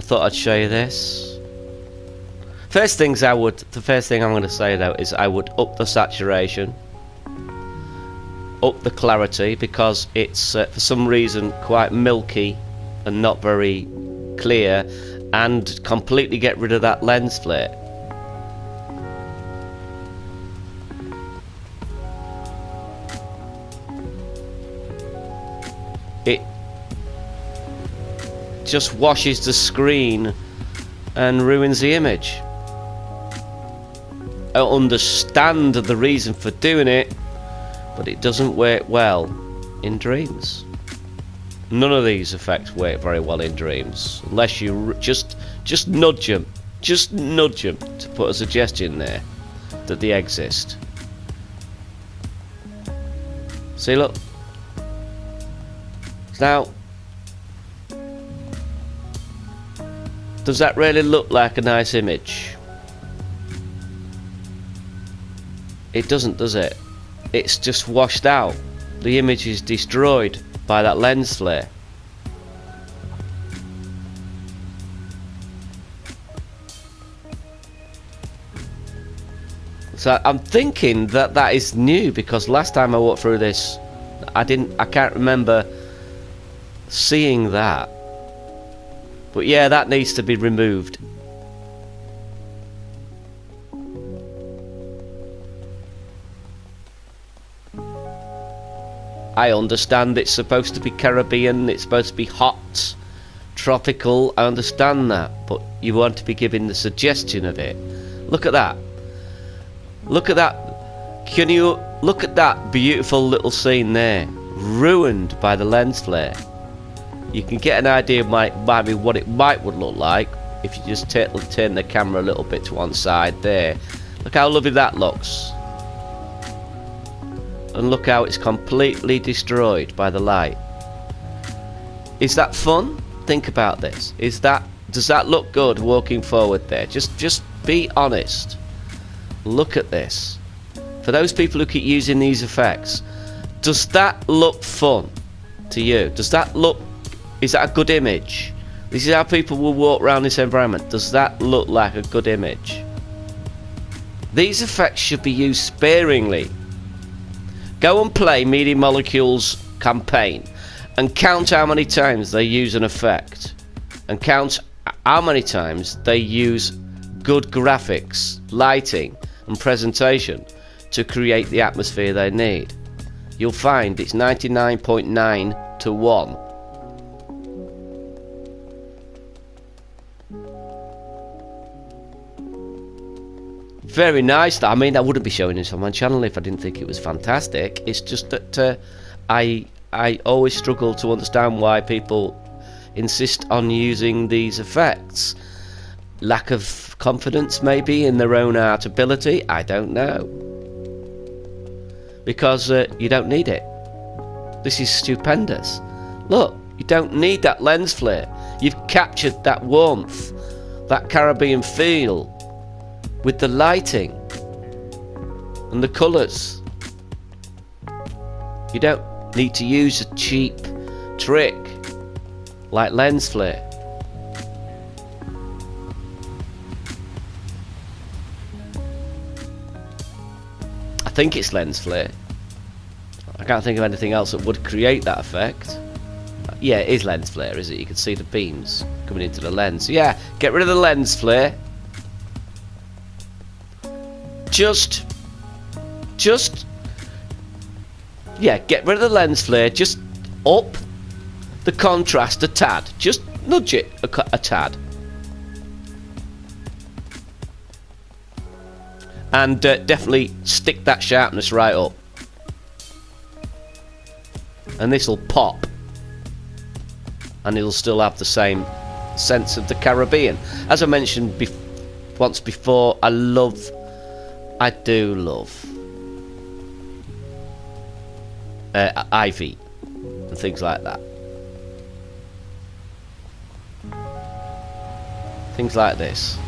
thought I'd show you this. The first thing I'm going to say though is I would up the saturation, up the clarity, because it's for some reason quite milky and not very clear, and completely get rid of that lens flare. It just washes the screen and ruins the image. I understand the reason for doing it, but it doesn't work well in Dreams. None of these effects work very well in Dreams, unless you just nudge them to put a suggestion there that they exist. See, look. Now, does that really look like a nice image? It doesn't, does it? It's just washed out. The image is destroyed by that lens flare. So I'm thinking that is new, because last time I walked through this, I can't remember seeing that. But yeah, that needs to be removed. I understand it's supposed to be Caribbean, it's supposed to be hot, tropical, I understand that, but you want to be given the suggestion of it. Look at that. Look at that. Can you look at that beautiful little scene there, ruined by the lens flare? You can get an idea of maybe what it would look like if you just turn the camera a little bit to one side there. Look how lovely that looks. And look how it's completely destroyed by the light. Is that fun? Think about this. Does that look good walking forward there? Just be honest. Look at this. For those people who keep using these effects, does that look fun to you? Is that a good image? This is how people will walk around this environment. Does that look like a good image? These effects should be used sparingly. Go and play Media Molecule's campaign and count how many times they use an effect, and count how many times they use good graphics, lighting and presentation to create the atmosphere they need. You'll find it's 99.9 to 1. Very nice. I mean, I wouldn't be showing this on my channel if I didn't think it was fantastic. It's just that I always struggle to understand why people insist on using these effects. Lack of confidence maybe in their own art ability, I don't know. Because you don't need it. This is stupendous. Look, you don't need that lens flare. You've captured that warmth, that Caribbean feel, with the lighting and the colours. You don't need to use a cheap trick like lens flare. I think it's lens flare. I can't think of anything else that would create that effect. Yeah, it is lens flare, is it? You can see the beams coming into the lens. Yeah, get rid of the lens flare. Yeah, get rid of the lens flare. Just up the contrast a tad. Just nudge it a tad. And definitely stick that sharpness right up. And this will pop. And it'll still have the same sense of the Caribbean. As I mentioned once before, I do love ivy and things like that. Things like this.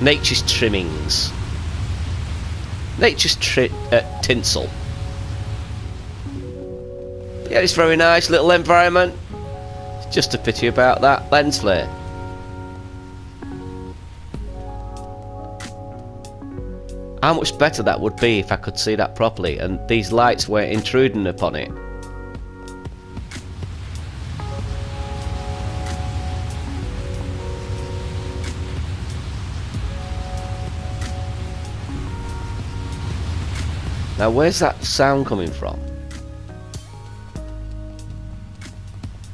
Nature's trimmings. Nature's tinsel. Yeah, it's very nice little environment. It's just a pity about that lens flare. How much better that would be if I could see that properly and these lights weren't intruding upon it. Now where's that sound coming from?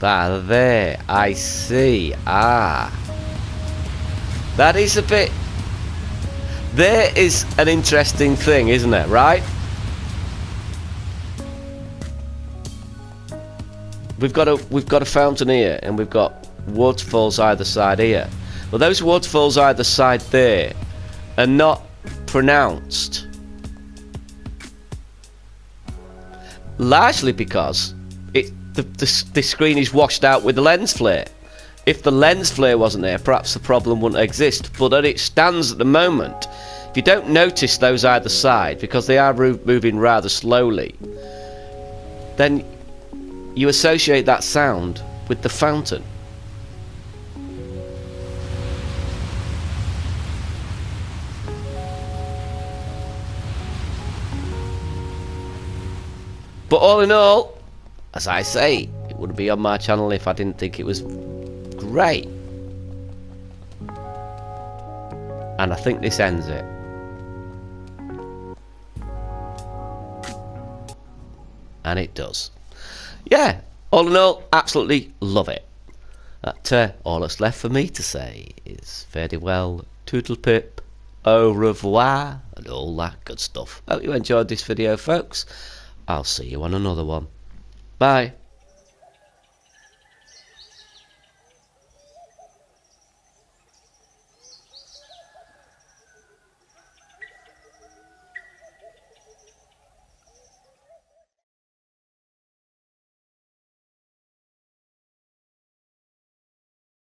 Ah, there, I see. Ah, that is a bit... There is an interesting thing, isn't it, right? We've got a fountain here, and we've got waterfalls either side here. Well, those waterfalls either side there are not pronounced. Largely because the screen is washed out with the lens flare. If the lens flare wasn't there, perhaps the problem wouldn't exist. But as it stands at the moment, if you don't notice those either side, because they are moving rather slowly, then you associate that sound with the fountain. But all in all, as I say, it wouldn't be on my channel if I didn't think it was great. And I think this ends it. And it does. Yeah, all in all, absolutely love it. All that's left for me to say is fare well, toodle pip, au revoir, and all that good stuff. Hope you enjoyed this video, folks. I'll see you on another one. Bye.